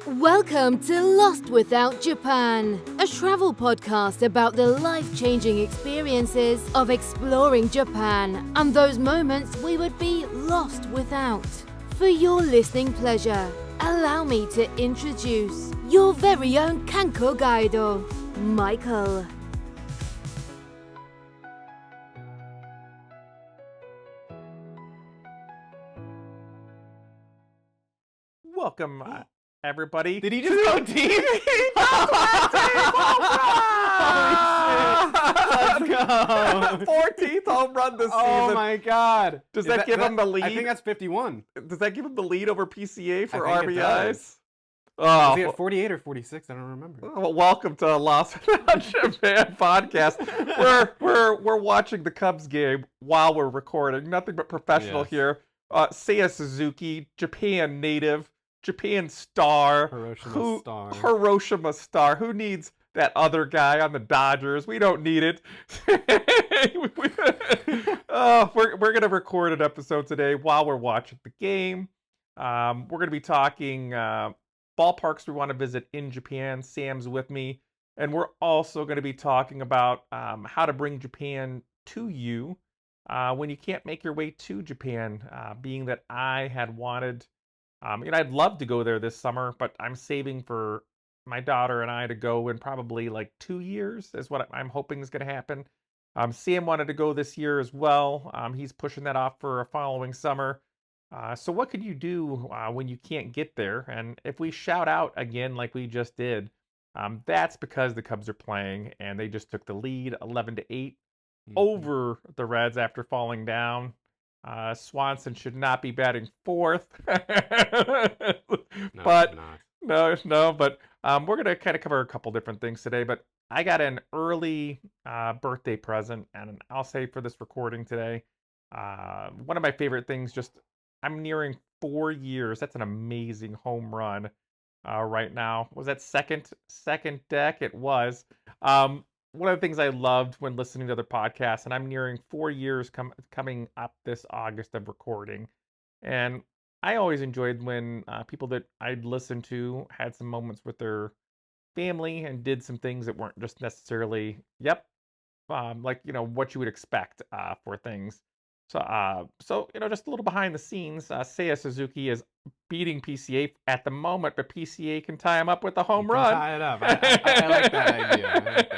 Welcome to Lost Without Japan, a travel podcast about the life-changing experiences of exploring Japan and those moments we would be lost without. For your listening pleasure, allow me to introduce your very own Kanko Guido, Michael. Welcome, everybody. Did he just go deep? Let's go. 14th home run this season. Oh my God. Does that give him the lead? I think that's 51. Does that give him the lead over PCA for I think it RBIs? does. Oh, Was he at 48 or 46? I don't remember. well, welcome to Lost Without Japan podcast. We're watching the Cubs game while we're recording. Nothing but professional Yes. here. Seiya Suzuki, Japan native, Japan star. Hiroshima star. Who needs that other guy on the Dodgers? We don't need it. We're gonna record an episode today while we're watching the game. We're gonna be talking ballparks we want to visit in Japan. Sam's with me, and we're also going to be talking about how to bring Japan to you when you can't make your way to Japan. Being that I had wanted. I'd love to go there this summer, but I'm saving for my daughter and I to go in probably like 2 years is what I'm hoping is going to happen. Sam wanted to go this year as well. He's pushing that off for a following summer. So what could you do when you can't get there? And if we shout out again like we just did, that's because the Cubs are playing and they just took the lead 11-8 over the Reds after falling down. Swanson should not be batting fourth. But we're going to kind of cover a couple different things today. But I got an early birthday present, and I'll say for this recording today, one of my favorite things, I'm nearing 4 years. That's an amazing home run right now. Was that second deck? It was. One of the things I loved when listening to other podcasts, and I'm nearing 4 years coming up this August of recording. And I always enjoyed when people that I'd listen to had some moments with their family and did some things that weren't just necessarily, what you would expect for things. So just a little behind the scenes. Seiya Suzuki is beating PCA at the moment, but PCA can tie him up with a home run. Tie it up. I like that idea.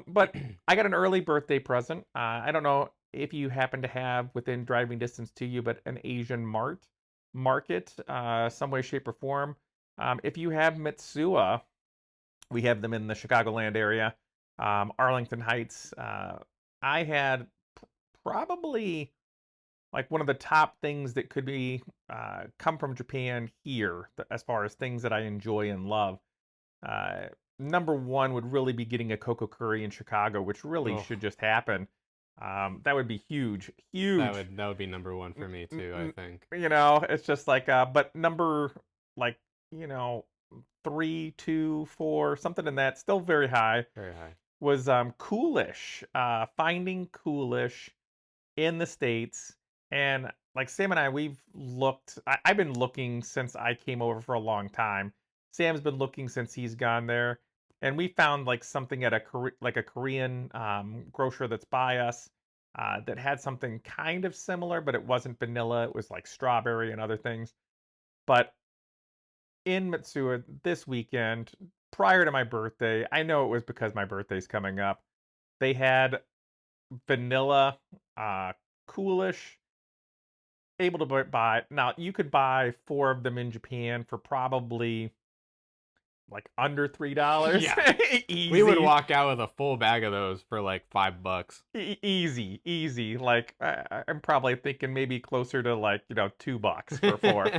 But I got an early birthday present. I don't know if you happen to have within driving distance to you, but an Asian market, some way, shape, or form. If you have Mitsuya, we have them in the Chicagoland area, Arlington Heights. I had probably like one of the top things that could be come from Japan here, as far as things that I enjoy and love. Number one would really be getting a Coco Curry in Chicago, which really should just happen. That would be huge. That would be number one for me too, I think. It's just like, but number 3, 2, 4, something in that, still very high. Very high. Was Coolish. Finding Coolish in the States. And like Sam and I, I've been looking since I came over for a long time. Sam's been looking since he's gone there. And we found like something at a Korean grocer that's by us that had something kind of similar, but it wasn't vanilla. It was like strawberry and other things. But in Mitsuya this weekend, prior to my birthday, I know it was because my birthday's coming up, they had vanilla Coolish, able to buy. Now, you could buy 4 of them in Japan for probably like under $3. Yeah. Easy. We would walk out with a full bag of those for like $5. Easy. Like I'm probably thinking maybe closer to like $2 for 4.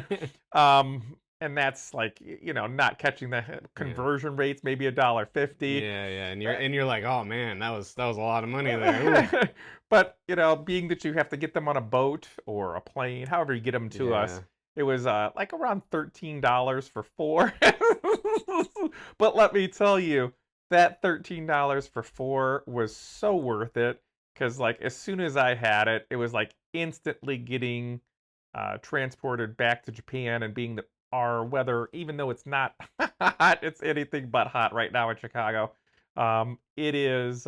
And that's like not catching the conversion rates, maybe $1.50. Yeah, and you're like, oh man, that was a lot of money there. But being that you have to get them on a boat or a plane, however you get them to us, it was like around $13 for 4. But let me tell you, that $13 for 4 was so worth it, because like as soon as I had it, it was like instantly getting transported back to Japan, and being that our weather, even though it's not hot, it's anything but hot right now in Chicago. It is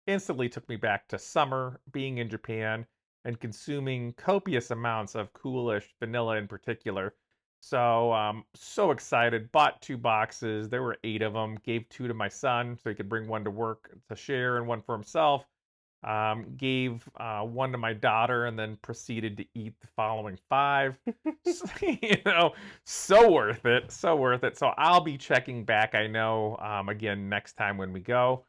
instantly took me back to summer, being in Japan and consuming copious amounts of Coolish vanilla in particular. So so excited. Bought 2 boxes. There were 8 of them. Gave 2 to my son so he could bring one to work to share and one for himself. Gave one to my daughter and then proceeded to eat the following 5. So, so worth it. So worth it. So I'll be checking back, I know, again next time when we go.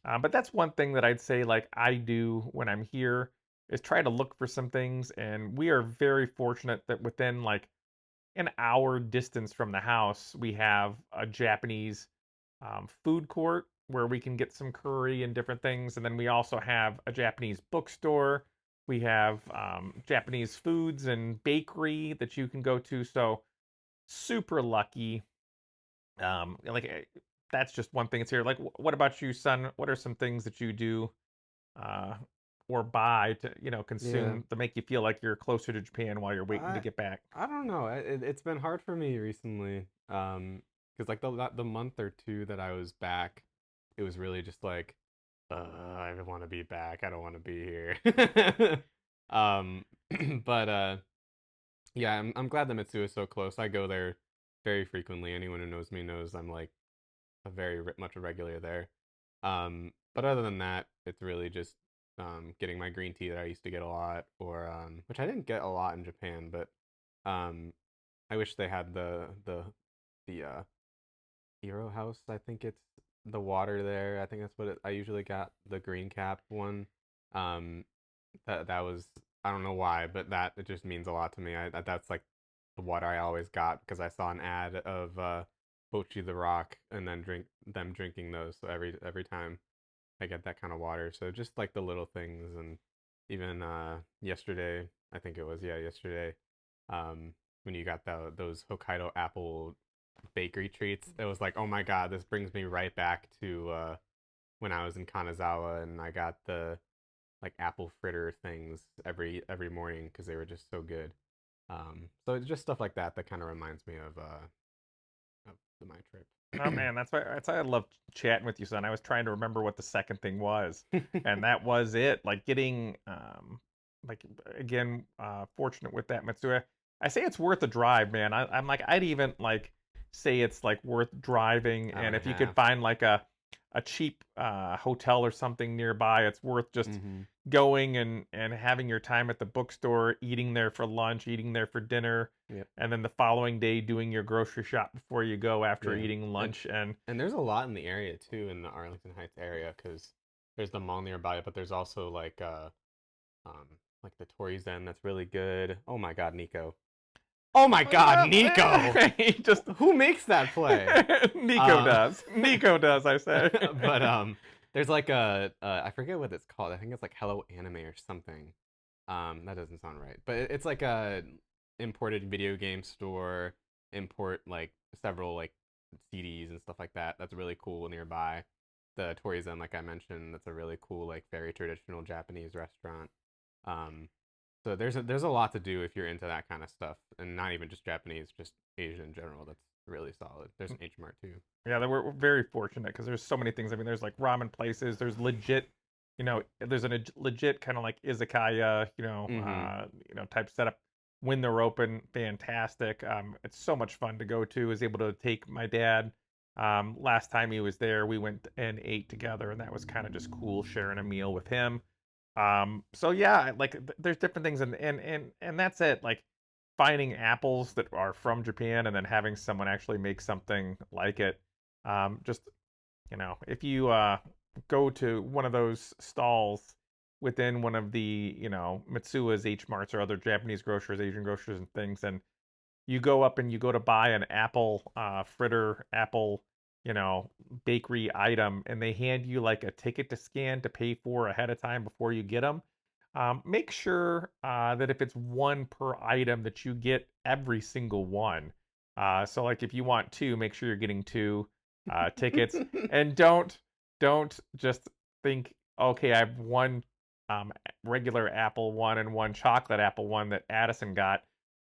But that's one thing that I'd say, like, I do when I'm here is try to look for some things. And we are very fortunate that within like an hour distance from the house, we have a Japanese food court where we can get some curry and different things. And then we also have a Japanese bookstore. We have Japanese foods and bakery that you can go to. So super lucky. Like that's just one thing. It's here. Like, what about you, son? What are some things that you do uh, or buy to Yeah. consume to make you feel like you're closer to Japan while you're waiting to get back? I don't know. It's been hard for me recently. Because like the month or two that I was back, it was really just like, I want to be back. I don't want to be here. um, but yeah, I'm glad that Mitsu is so close. I go there very frequently. Anyone who knows me knows I'm like a much a regular there. But other than that, it's really just getting my green tea that I used to get a lot, or which I didn't get a lot in Japan, but um, I wish they had the Hero House. I think it's the water there. I think that's what I usually got, the green cap one. Um, that was, I don't know why, but that it just means a lot to me. That's like the water I always got because I saw an ad of Pochi the Rock and then drinking those. So every time I get that kind of water. So just like the little things. And even yesterday, I think it was, yeah, yesterday, when you got those Hokkaido apple bakery treats, it was like, oh my god, this brings me right back to when I was in Kanazawa and I got the like apple fritter things every morning because they were just so good. So it's just stuff like that that kind of reminds me of my trip. Oh man, that's why I love chatting with you, son. I was trying to remember what the second thing was, and that was it. Like getting like again, fortunate with that Mitsui. I say it's worth a drive, man. I'm like I'd even like say it's like worth driving, Hour and and a if you could half. find like a cheap hotel or something nearby, it's worth just Mm-hmm. going and having your time at the bookstore, eating there for lunch, eating there for dinner, Yep. and then the following day doing your grocery shop before you go after Yeah. eating lunch. And And there's a lot in the area too, in the Arlington Heights area, because there's the mall nearby, but there's also um like the Tory Zen that's really good. Oh my God, Nico! Oh my God, Nico! he just Who makes that play? Nico does. Nico does, I say. But there's like I forget what it's called. I think it's like Hello Anime or something. That doesn't sound right, but it's like a imported video game store. Import like several like CDs and stuff like that. That's really cool nearby. The Torizen, like I mentioned, that's a really cool like very traditional Japanese restaurant. Um, so there's a lot to do if you're into that kind of stuff, and not even just Japanese, just Asian in general. That's really solid. There's an H Mart too. Yeah, we're very fortunate because there's so many things. I mean, there's like ramen places. There's legit, there's a legit kind of like izakaya, Mm-hmm. type setup when they're open. Fantastic. It's so much fun to go to. I was able to take my dad. Last time he was there, we went and ate together, and that was kind of just cool sharing a meal with him. So yeah, like there's different things, and that's it. Like finding apples that are from Japan and then having someone actually make something like it. Just if you go to one of those stalls within one of the Mitsua's H Marts or other Japanese grocers, Asian grocers, and things, and you go up and you go to buy an apple fritter, apple you know bakery item, and they hand you like a ticket to scan to pay for ahead of time before you get them. Make sure that if it's one per item that you get every single one. So like if you want two, make sure you're getting two tickets, and don't just think, okay, I have one regular apple one and one chocolate apple one that Addison got.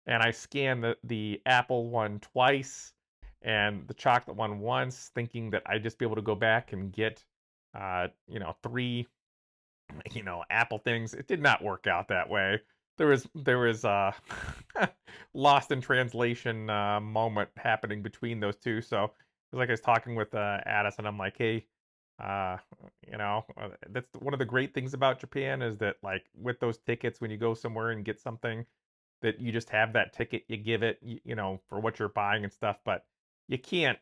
and I scanned the Apple one twice and the chocolate one once, thinking that I'd just be able to go back and get, 3, Apple things. It did not work out that way. There was lost in translation moment happening between those two. So it was like I was talking with Addison. I'm like, hey, uh, that's one of the great things about Japan is that like with those tickets, when you go somewhere and get something, that you just have that ticket, you give it, for what you're buying and stuff. But you can't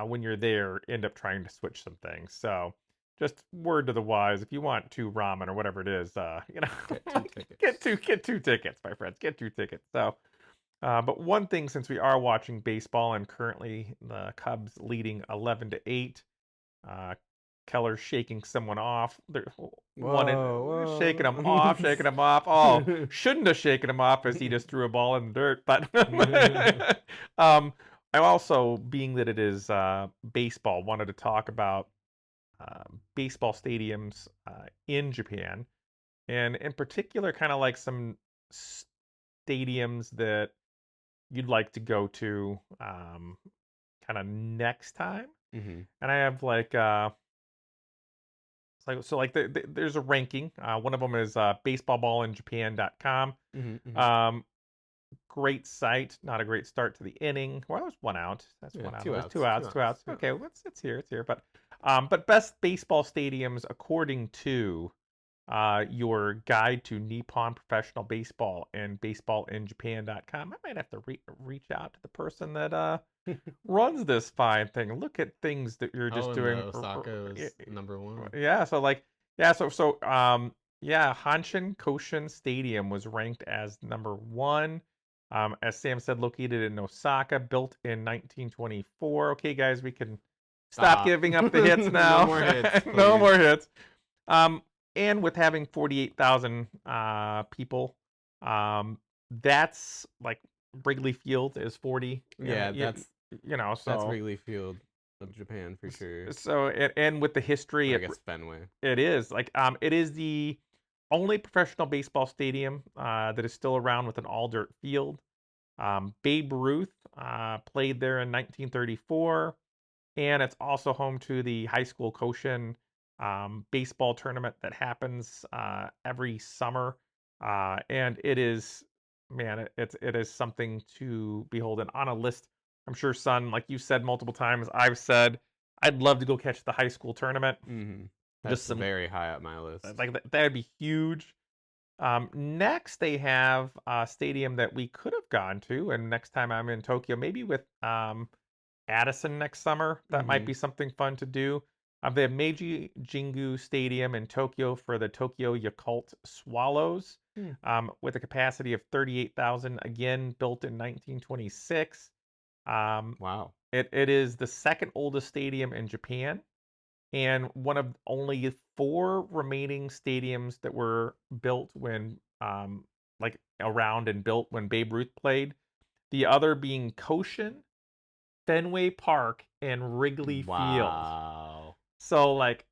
when you're there end up trying to switch some things. So just word to the wise, if you want 2 ramen or whatever it is, Get 2 tickets. get 2 tickets, my friends. Get 2 tickets. So, but one thing, since we are watching baseball and currently the Cubs leading 11-8, Keller's shaking someone off. Whoa. Shaking him off, shaking him off. Oh, shouldn't have shaken him off as he just threw a ball in the dirt. But I also, being that it is baseball, wanted to talk about baseball stadiums in Japan, and in particular, kind of like some stadiums that you'd like to go to kind of next time. Mm-hmm. And I have like there's a ranking. One of them is baseballballinjapan.com. Mm-hmm. Great site, not a great start to the inning. Well, it was 1 out. That's 1 out. 2 There's outs. 2 outs. 2 outs. Okay, well, it's here. But best baseball stadiums according to your guide to Nippon Professional Baseball and baseballinjapan.com. I might have to reach out to the person that runs this fine thing. Look at things that you're just doing. Osaka is number 1. Yeah, so Hanshin Koshin Stadium was ranked as number 1. As Sam said, located in Osaka, built in 1924. Okay, guys, we can stop giving up the hits now. No more hits. No more hits. And with having 48,000 people, that's like Wrigley Field is 40. Yeah, that's that's Wrigley Field of Japan for sure. So and with the history, I guess Fenway. It is like it is the only professional baseball stadium that is still around with an all dirt field. Babe Ruth played there in 1934, and it's also home to the high school Koshin baseball tournament that happens every summer, and it is, man, it is something to behold. And on a list, I'm sure, son, like you said multiple times, I've said I'd love to go catch the high school tournament. Mm-hmm. That's very high up my list. Like that'd be huge. Next, they have a stadium that we could have gone to, and next time I'm in Tokyo, maybe with Addison next summer, that might be something fun to do. They have Meiji Jingu Stadium in Tokyo for the Tokyo Yakult Swallows, with a capacity of 38,000. Again, built in 1926. Wow! It is the second oldest stadium in Japan, and one of only 4 remaining stadiums that were built when, around and built when Babe Ruth played. The other being Koshin, Fenway Park, and Wrigley Field. So like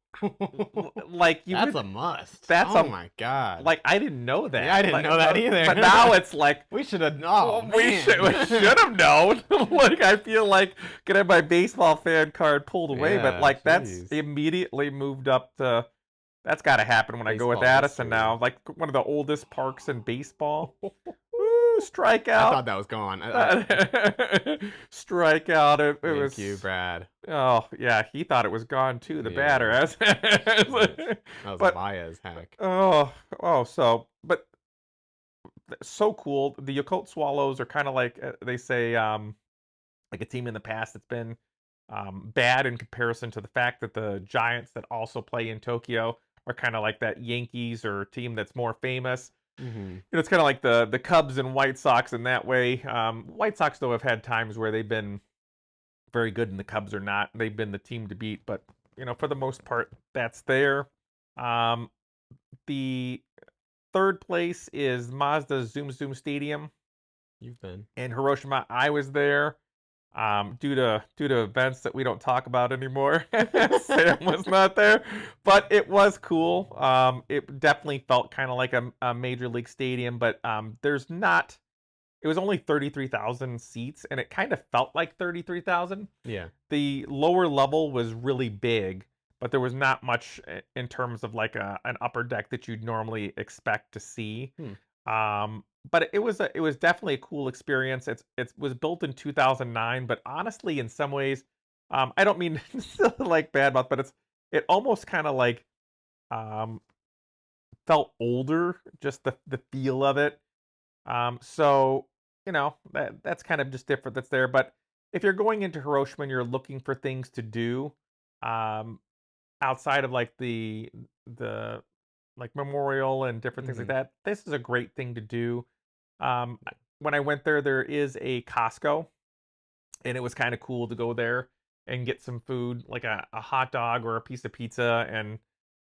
you. That's a must. My god! Like I didn't know that. Yeah, I didn't know that either. But now it's like we should have known. We should have known. Like I feel like gonna have my baseball fan card pulled away, but like that's immediately moved up to. That's got to happen when baseball I go with Addison now. Like one of the oldest parks in baseball. Strikeout. I thought that was gone. Strikeout. It was. Thank you, Brad. Oh yeah, he thought it was gone too. The batter. That was a Baez hack. But so cool. The Yakult Swallows are kind of like they say, like a team in the past that's been bad in comparison to the fact that the Giants that also play in Tokyo are kind of like that Yankees or team that's more famous. Mm-hmm. It's kind of like the Cubs and White Sox in that way. White Sox, though, have had times where they've been very good and the Cubs are not. They've been the team to beat, but for the most part, that's there. The third place is Mazda Zoom Stadium. You've been in Hiroshima. I was there. Due to events that we don't talk about anymore. Sam was not there, but it was cool. It definitely felt kind of like a major league stadium, but there's not it was only 33,000 seats, and it kind of felt like 33,000. Yeah. The lower level was really big, but there was not much in terms of like an upper deck that you'd normally expect to see. But it was definitely a cool experience. It was built in 2009, but honestly, in some ways, I don't mean like bad mouth, but it almost kind of like um felt older, just the feel of it. So that's kind of just different that's there. But if you're going into Hiroshima and you're looking for things to do, um, outside of like the like memorial and different things like Mhm. that, this is a great thing to do. Um, when I went there, there is a Costco, and it was kind of cool to go there and get some food, like a hot dog or a piece of pizza, and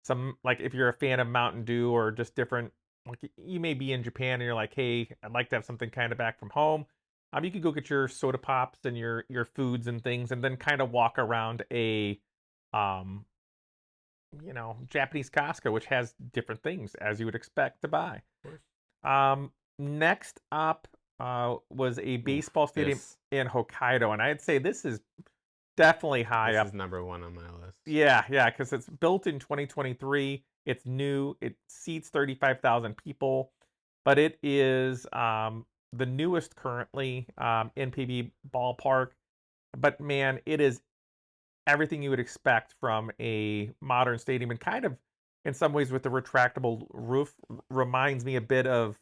some, like, if you're a fan of Mountain Dew or just different, like you may be in Japan and you're like, hey, I'd like to have something kind of back from home. You could go get your soda pops and your foods and things, and then kind of walk around a um Japanese Costco, which has different things as you would expect to buy. Of course. Next up was a Oof, baseball stadium this in Hokkaido, and I'd say this is definitely high this up. is number one on my list. Yeah, because it's built in 2023. It's new. It seats 35,000 people, but it is the newest currently NPB ballpark. But man, it is everything you would expect from a modern stadium, and kind of in some ways with the retractable roof reminds me a bit of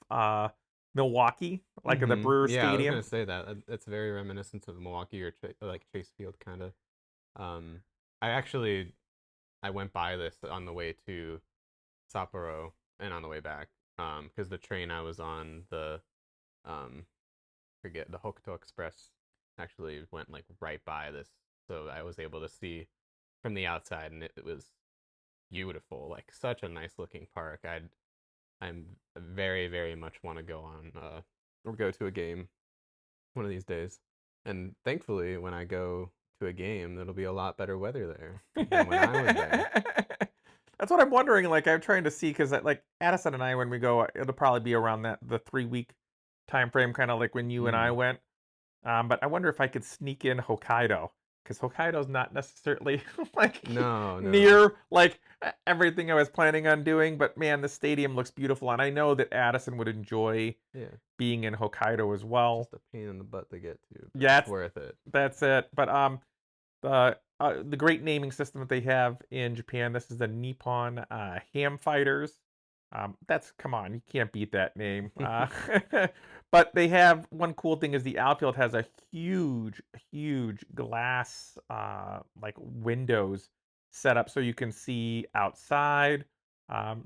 Milwaukee, like the Brewer Yeah, I was gonna Stadium. say that. It's very reminiscent of Milwaukee or like Chase Field, kind of. Um, I actually I went by this on the way to Sapporo and on the way back. Because the train I was on, the um forget the Hokuto Express, actually went like right by this, so I was able to see from the outside, and it was beautiful, like such a nice looking park. I'm very, very much want to go on or go to a game one of these days. And thankfully, when I go to a game, it'll be a lot better weather there than when I was there. That's what I'm wondering. Like, I'm trying to see because, like, Addison and I, when we go, it'll probably be around the 3 week time frame, kind of like when you and I Mm. went. But I wonder if I could sneak in Hokkaido, because Hokkaido's not necessarily like No, no. near like everything I was planning on doing. But man, the stadium looks beautiful, and I know that Addison would enjoy Yeah, being in Hokkaido as well. just a pain in the butt to get to, but Yeah, it's worth it. that's it. But the great naming system that they have in Japan. This is the Nippon Ham Fighters. That's, come on, you can't beat that name. But they have one cool thing is the outfield has a huge glass like windows set up so you can see outside.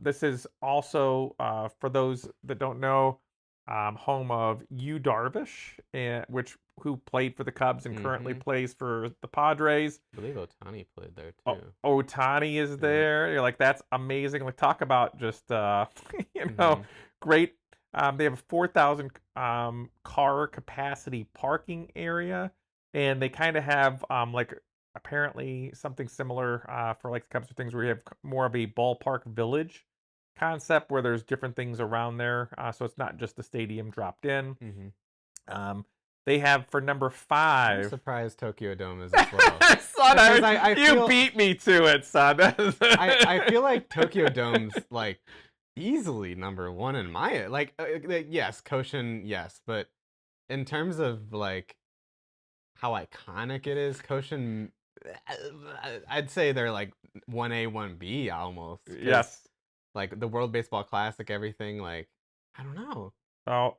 This is also for those that don't know, home of Yu Darvish, which who played for the Cubs and currently Hmm. plays for the Padres. I believe Otani played there too. Otani is Yeah. there. You're like, that's amazing. Like, talk about just you know, Hmm. great. They have a 4,000 car capacity parking area, and they kind of have like apparently something similar for like the Cubs or things where you have more of a ballpark village concept where there's different things around there. So it's not just the stadium dropped in. Hmm. Um, they have for number I'm 5. surprised Tokyo Dome is as well. Son, Because I you feel beat me to it, son. I feel like Tokyo Dome's like easily number one in my yes, Koshin, yes, but in terms of like how iconic it is, Koshin, I'd say they're like 1A, 1B almost. 'Cause, Yes. like the World Baseball Classic, everything, like I don't know. Oh,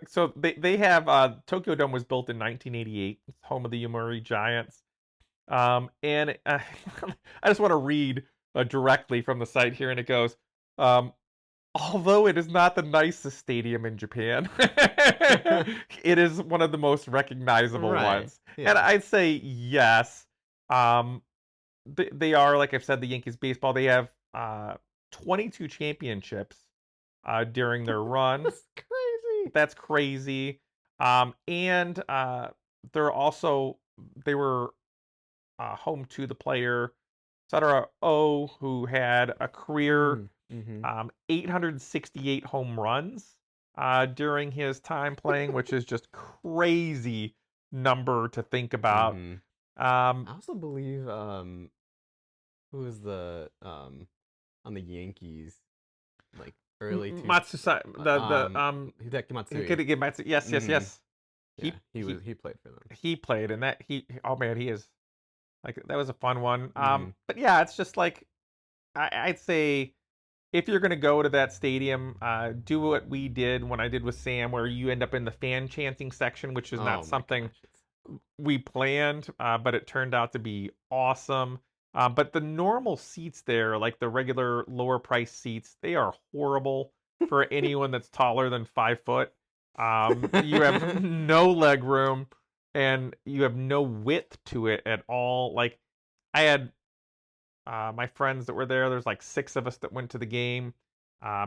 so they have Tokyo Dome was built in 1988. It's home of the Yomiuri Giants. And I just want to read directly from the site here, and it goes, although it is not the nicest stadium in Japan, it is one of the most recognizable Right. ones. And Yeah. I'd say yes. Um, they are, like I've said, the Yankees baseball. They have 22 championships during their run. That's crazy. That's crazy. And they're also they were home to the player Satoru O, who had a career Mm-hmm. 868 home runs. during his time playing, which is just crazy number to think about. Hmm. Um, I also believe who was the on the Yankees like early two Matsusa, Hideki Matsui. Hikari Matsu, yes, yes, Hmm. yes. Yeah, He he he was he played for them. he played, and that oh man, he is like that was a fun one. Hmm. But yeah, it's just like I'd say if you're gonna go to that stadium, do what we did when I did with Sam, where you end up in the fan chanting section, which is not Oh my something gosh, it's so cool. we planned, but it turned out to be awesome. But the normal seats there, like the regular lower price seats, they are horrible for anyone that's taller than 5 foot. You have no leg room and you have no width to it at all. Like I had my friends that were there. There's like 6 of us that went to the game,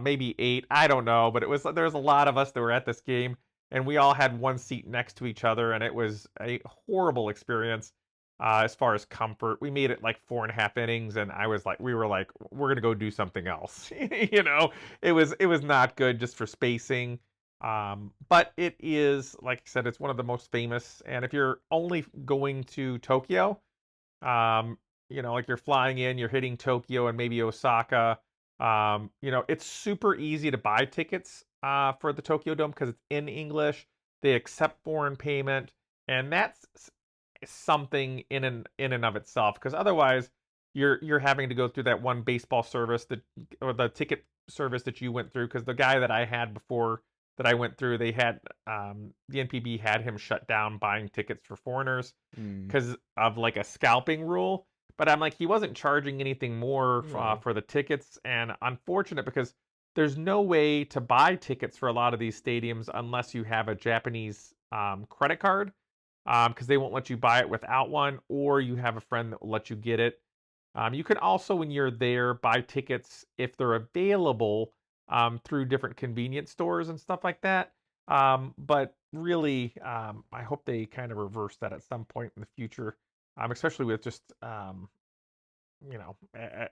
maybe 8. I don't know, but there was a lot of us that were at this game, and we all had one seat next to each other, and it was a horrible experience as far as comfort. We made it like 4.5 innings, and we were like, we're gonna go do something else. It was not good just for spacing. But it is, like I said, it's one of the most famous. And if you're only going to Tokyo, um, like you're flying in, you're hitting Tokyo and maybe Osaka. It's super easy to buy tickets for the Tokyo Dome because it's in English. They accept foreign payment, and that's something in and of itself. Because otherwise, you're having to go through that one baseball service or the ticket service that you went through. Because the guy that I had before that I went through, they had the NPB had him shut down buying tickets for foreigners Mm. because of like a scalping rule. But I'm like, he wasn't charging anything more No. for the tickets, and unfortunate because there's no way to buy tickets for a lot of these stadiums unless you have a Japanese credit card, because they won't let you buy it without one, or you have a friend that will let you get it. You can also, when you're there, buy tickets if they're available through different convenience stores and stuff like that. But really, I hope they kind of reverse that at some point in the future, especially with just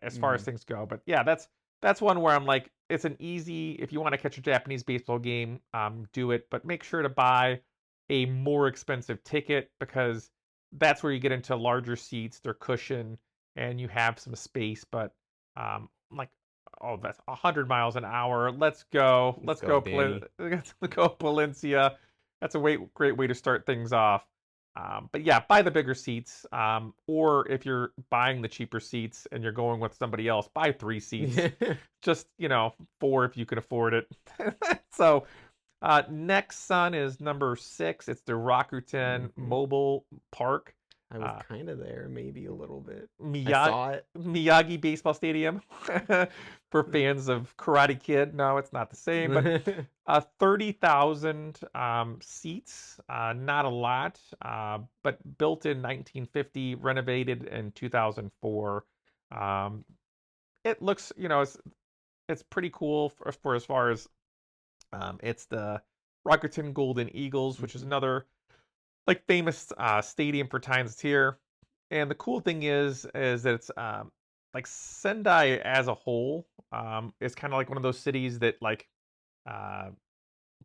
as far as Hmm. things go. But yeah, that's one where I'm like, it's an easy. If you want to catch a Japanese baseball game, do it, but make sure to buy a more expensive ticket because that's where you get into larger seats. They're cushioned and you have some space. But like, oh, that's 100 miles an hour. Let's go. Let's go, Danny. Let's go, Palencia. That's a great way to start things off. But yeah, buy the bigger seats. Or if you're buying the cheaper seats and you're going with somebody else, buy 3 seats. Just, 4 if you can afford it. So, next son is number 6. It's the Rakuten Hmm. Mobile Park. I was Uh, kind of there, maybe a little bit. I Miyagi, saw it. Miyagi Baseball Stadium for fans of Karate Kid. No, it's not the same, but 30,000 seats, not a lot, but built in 1950, renovated in 2004. Um, it looks, it's pretty cool for as far as it's the Rakuten Golden Eagles, which is Mhm. another like famous stadium for Times here. And the cool thing is that it's like Sendai as a whole is kind of like one of those cities that like uh,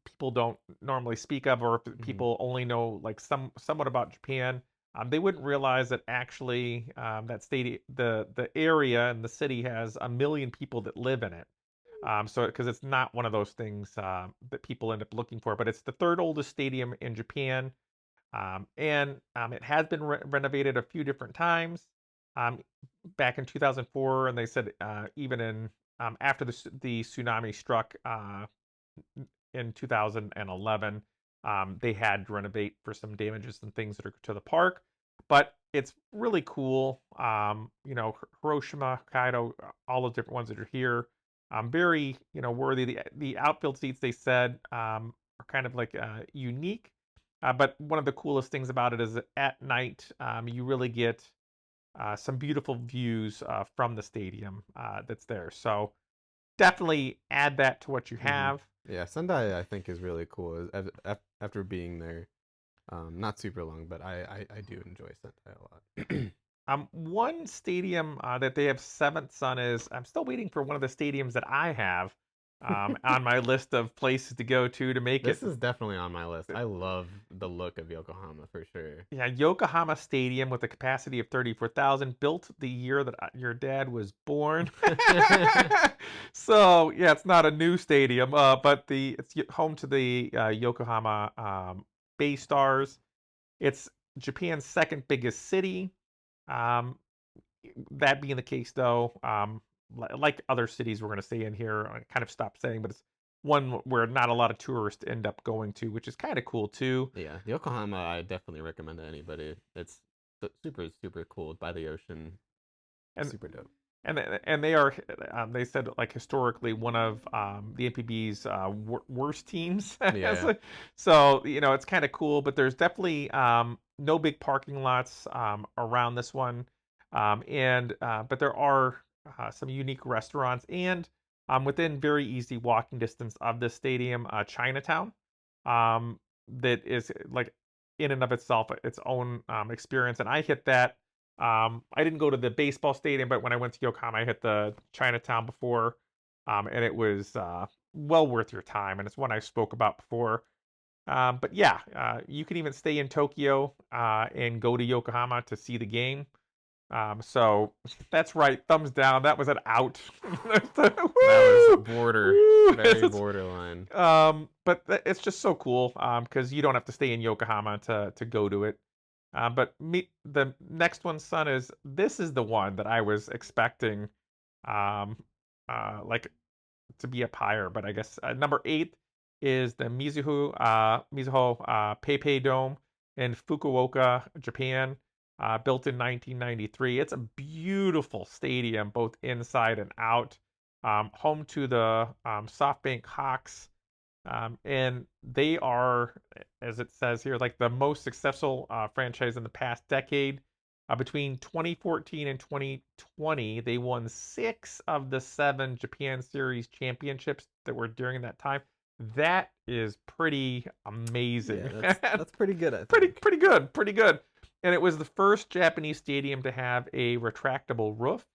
people don't normally speak of, or if Mhm. people only know like somewhat about Japan. They wouldn't realize that actually that the area and the city has 1 million people that live in it. So because it's not one of those things that people end up looking for, but it's the third oldest stadium in Japan. And it has been renovated a few different times. Um, Back in 2004, and they said even in after the tsunami struck in 2011, they had to renovate for some damages and things that are to the park. But it's really cool. Hiroshima, Hokkaido, all those different ones that are here. Very worthy. The outfield seats they said are kind of like unique. But one of the coolest things about it is that at night you really get some beautiful views from the stadium that's there. So definitely add that to what you Mhm. have. Yeah, Sendai I think is really cool. After being there, not super long, but I do enjoy Sendai a lot. One stadium that they have Seventh Son is I'm still waiting for one of the stadiums that I have. on my list of places to go to make This it. is definitely on my list. I love the look of Yokohama for sure. Yeah, Yokohama Stadium with a capacity of 34,000, built the year that your dad was born. So yeah, it's not a new stadium, but it's home to the Yokohama Bay Stars. It's Japan's second biggest city. Um, that being the case, though, like other cities we're going to say in here, I kind of stopped saying, but it's one where not a lot of tourists end up going to, which is kind of cool too. Yeah, Yokohama, I definitely recommend to anybody. It's super, super cool by the ocean. And Super dope. and they are they said like historically one of the NPB's worst teams. Yeah. So it's kind of cool, but there's definitely no big parking lots around this one, and but there are some unique restaurants and within very easy walking distance of this stadium, Chinatown, that is like in and of itself its own experience, and I hit that. I didn't go to the baseball stadium, but when I went to Yokohama, I hit the Chinatown before, and it was well worth your time. And it's one I spoke about before. But yeah, you can even stay in Tokyo and go to Yokohama to see the game. So that's right, thumbs down. That was an out. That was very It's- borderline. But it's just so cool because you don't have to stay in Yokohama to go to it. But the next one, son, this is the one that I was expecting, um, like to be up higher, but I guess number 8 is the Mizuho PayPay Dome in Fukuoka, Japan, built in 1993. It's a beautiful stadium, both inside and out. Home to the SoftBank Hawks. And they are, as it says here, like the most successful franchise in the past decade. Between 2014 and 2020, they won 6 of the 7 Japan Series championships that were during that time. That is pretty amazing. Yeah, that's pretty good. I think. Pretty good. And it was the first Japanese stadium to have a retractable roof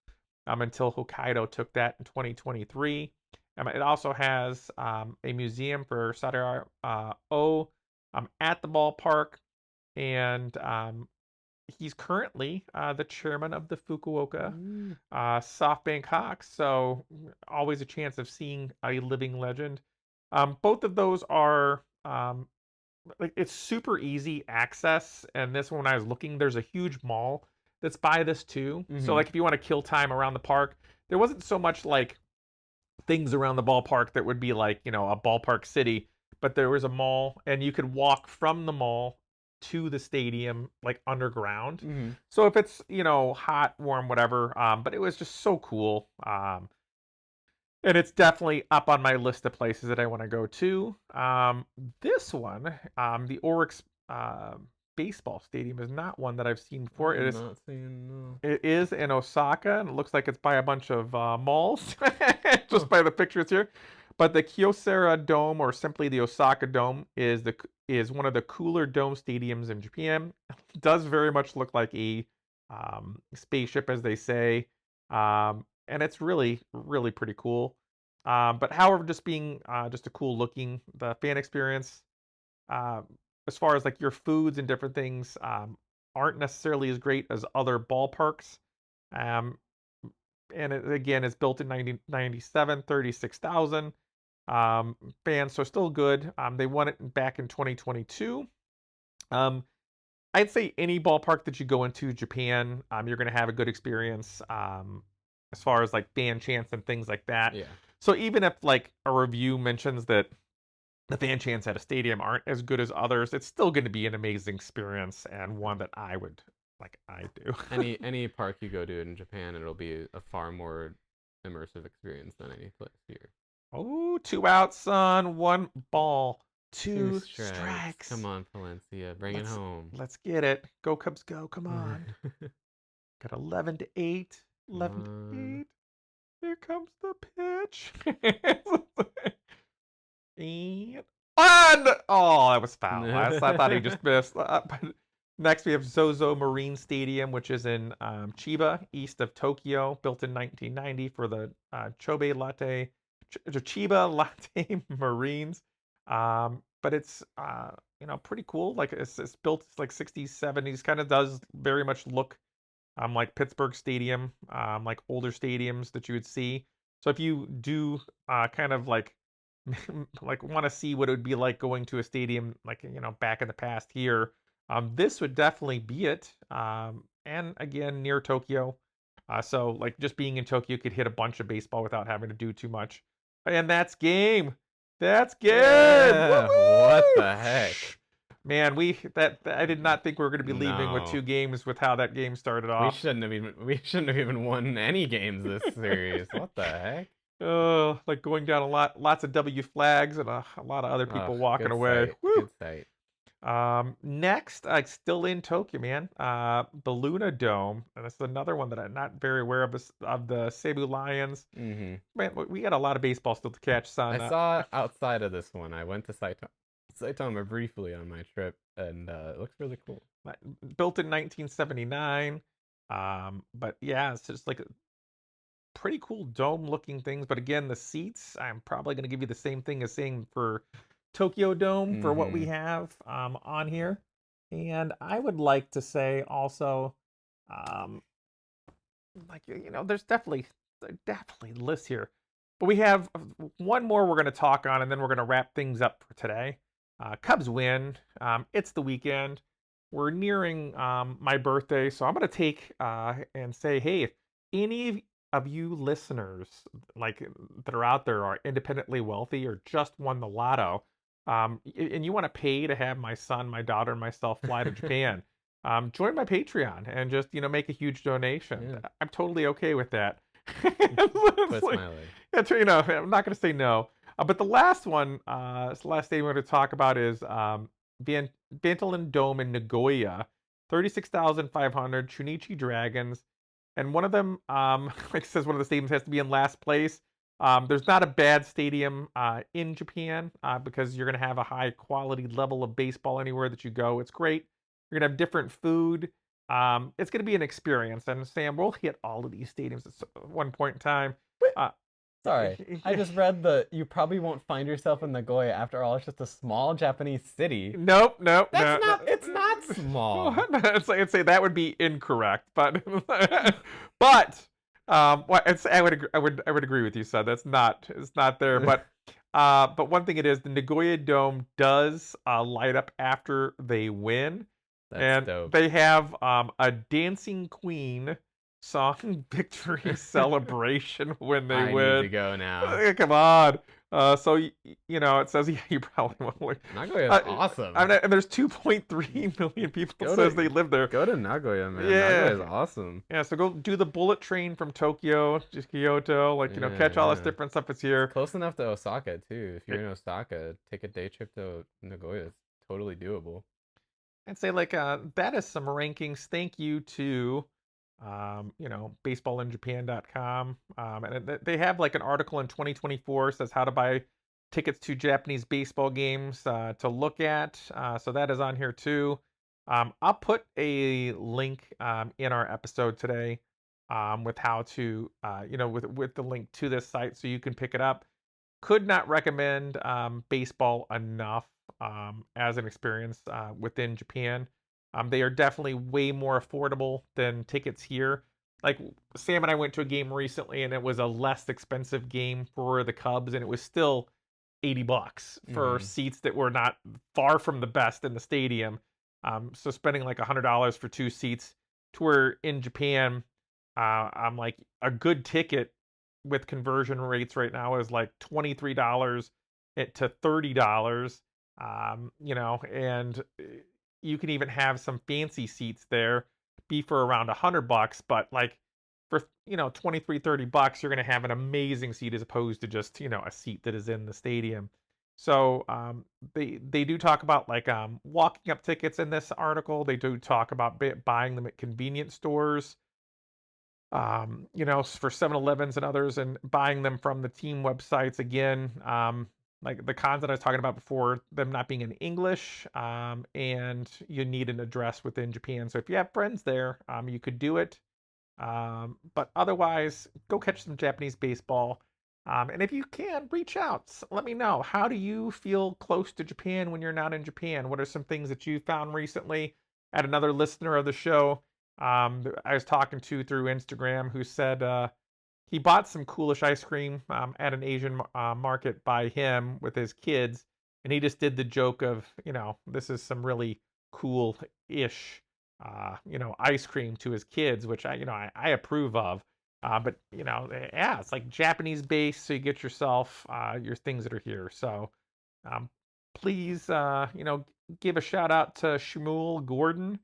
until Hokkaido took that in 2023. It also has a museum for Sadairo at the ballpark, and he's currently the chairman of the Fukuoka SoftBank Hawks, so always a chance of seeing a living legend. Both of those are like it's super easy access, and this one when I was looking, there's a huge mall that's by this too. So like if you want to kill time around the park, there wasn't so much like things around the ballpark that would be like, a ballpark city, but there was a mall and you could walk from the mall to the stadium like underground. So if it's, hot, warm, whatever, but it was just so cool. And it's definitely up on my list of places that I want to go to. This one, the Oryx baseball stadium is not one that I've seen before. It is Not seeing, no. it is in Osaka, and it looks like it's by a bunch of malls, just by the pictures here. But the Kyocera Dome, or simply the Osaka Dome, is one of the cooler dome stadiums in Japan. It does very much look like a spaceship, as they say, and it's really, really pretty cool. But however, just being just a cool looking, the fan experience, as far as like your foods and different things, aren't necessarily as great as other ballparks. And it, again, it's built in 1997, 36,000 fans, so still good. They won it back in 2022. I'd say any ballpark that you go into Japan, you're going to have a good experience as far as like fan chants and things like that. Yeah. So even if like a review mentions that the fan chants at a stadium aren't as good as others, it's still going to be an amazing experience and one that I do. Any park you go to in Japan, it'll be a far more immersive experience than any place here. Oh, 2 outs, son. 1 ball. 2 strikes. Come on, Valencia, bring it home. Let's get it. Go Cubs, go! Come on. Got 11-8. 11-8. Here comes the pitch. And oh, that was foul. I thought he just missed. But next, we have Zozo Marine Stadium, which is in Chiba, east of Tokyo, built in 1990 for the Chobe Latte Chiba Latte Marines. But it's pretty cool. Like it's built like 60s, 70s, kind of does very much look like Pittsburgh Stadium, like older stadiums that you would see. So if you do kind of like like want to see what it would be like going to a stadium like back in the past here, this would definitely be it. And again, near Tokyo. So like just being in Tokyo, you could hit a bunch of baseball without having to do too much. And that's game. That's game. Yeah, what Woo-woo! the heck? Man, I did not think we were going to be leaving with No. 2 games with how that game started We off. shouldn't have even won any games this series. What the heck? Oh, like going down lots of W flags and a lot of other people Ugh, walking good away. sight. Woo! Good sight. Next, still in Tokyo, man. The Luna Dome, and this is another one that I'm not very aware of the Cebu Lions. Hmm. Man, we got a lot of baseball still to catch, son. I saw outside of this one. I went to Saitama briefly on my trip, and it looks really cool. Built in 1979. But yeah, it's just like a pretty cool dome looking things. But again, the seats, I'm probably going to give you the same thing as saying for Tokyo Dome for what we have on here. And I would like to say also, like, there's definitely lists here. But we have one more we're going to talk on, and then we're going to wrap things up for today. Cubs win. It's the weekend. We're nearing my birthday, so I'm going to take and say, hey, if any of you listeners like that are out there are independently wealthy or just won the lotto, and you want to pay to have my son, my daughter, and myself fly to Japan, join my Patreon and just make a huge donation. Yeah. I'm totally okay with that. Twist my leg. That's I'm not going to say no. But the last one, the last thing we're going to talk about is Vantolin Dome in Nagoya, 36,500 Chunichi Dragons, and one of them, like it says, one of the stadiums has to be in last place. There's not a bad stadium in Japan because you're going to have a high quality level of baseball anywhere that you go. It's great. You're going to have different food. It's going to be an experience. And Sam, we'll hit all of these stadiums at one point in time. Sorry, I just read you probably won't find yourself in Nagoya. After all, it's just a small Japanese city. Nope. It's not small. I'd say that would be incorrect, but I would agree with you, son. It's not there, but one thing it is, the Nagoya Dome does light up after they win. That's and dope. They have a Dancing Queen song victory celebration when they I win. need to go now. Come on. So it says you probably won't. Nagoya's awesome. And there's 2.3 million people says they live there. Go to Nagoya, man. Yeah. Nagoya's awesome. Yeah, so go do the bullet train from Tokyo to Kyoto. Like catch all this different stuff. It's here. Close enough to Osaka too. If you're in Osaka, take a day trip to Nagoya. It's totally doable. I'd say that is some rankings. Thank you to baseballinjapan.com. And they have like an article in 2024 says how to buy tickets to Japanese baseball games to look at. So that is on here too. I'll put a link in our episode today with how to, with the link to this site so you can pick it up. Could not recommend baseball enough as an experience within Japan. They are definitely way more affordable than tickets here. Like Sam and I went to a game recently, and it was a less expensive game for the Cubs, and it was still $80 for seats that were not far from the best in the stadium. So spending like $100 for 2 seats, to where in Japan, I'm like a good ticket with conversion rates right now is like $23 to $30. And you can even have some fancy seats there be for around $100, but like for $23-$30 you're going to have an amazing seat as opposed to just a seat that is in the stadium. So they do talk about like walking up tickets in this article. They do talk about buying them at convenience stores, for 7-Elevens and others, and buying them from the team websites. Again, like the cons that I was talking about before, them not being in English, and you need an address within Japan. So if you have friends there, you could do it. But otherwise, go catch some Japanese baseball. And if you can, reach out. Let me know. How do you feel close to Japan when you're not in Japan? What are some things that you found recently? At another listener of the show, I was talking to through Instagram, who said he bought some Coolish ice cream at an Asian market by him with his kids, and he just did the joke of, this is some really cool-ish, ice cream to his kids, which I approve of. But yeah, it's like Japanese base, so you get yourself your things that are here. So um, please, give a shout out to Shmuel Gordon.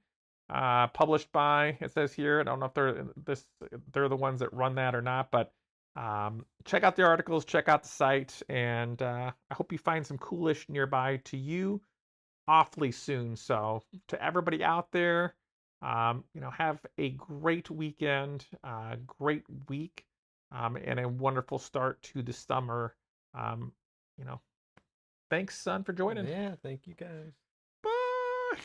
Published by, it says here. I don't know if they're the ones that run that or not, but check out the articles, check out the site, and I hope you find some Coolish nearby to you awfully soon. So to everybody out there, have a great weekend, great week, and a wonderful start to the summer. Um, you know, thanks, son, for joining. Yeah, thank you guys. Bye.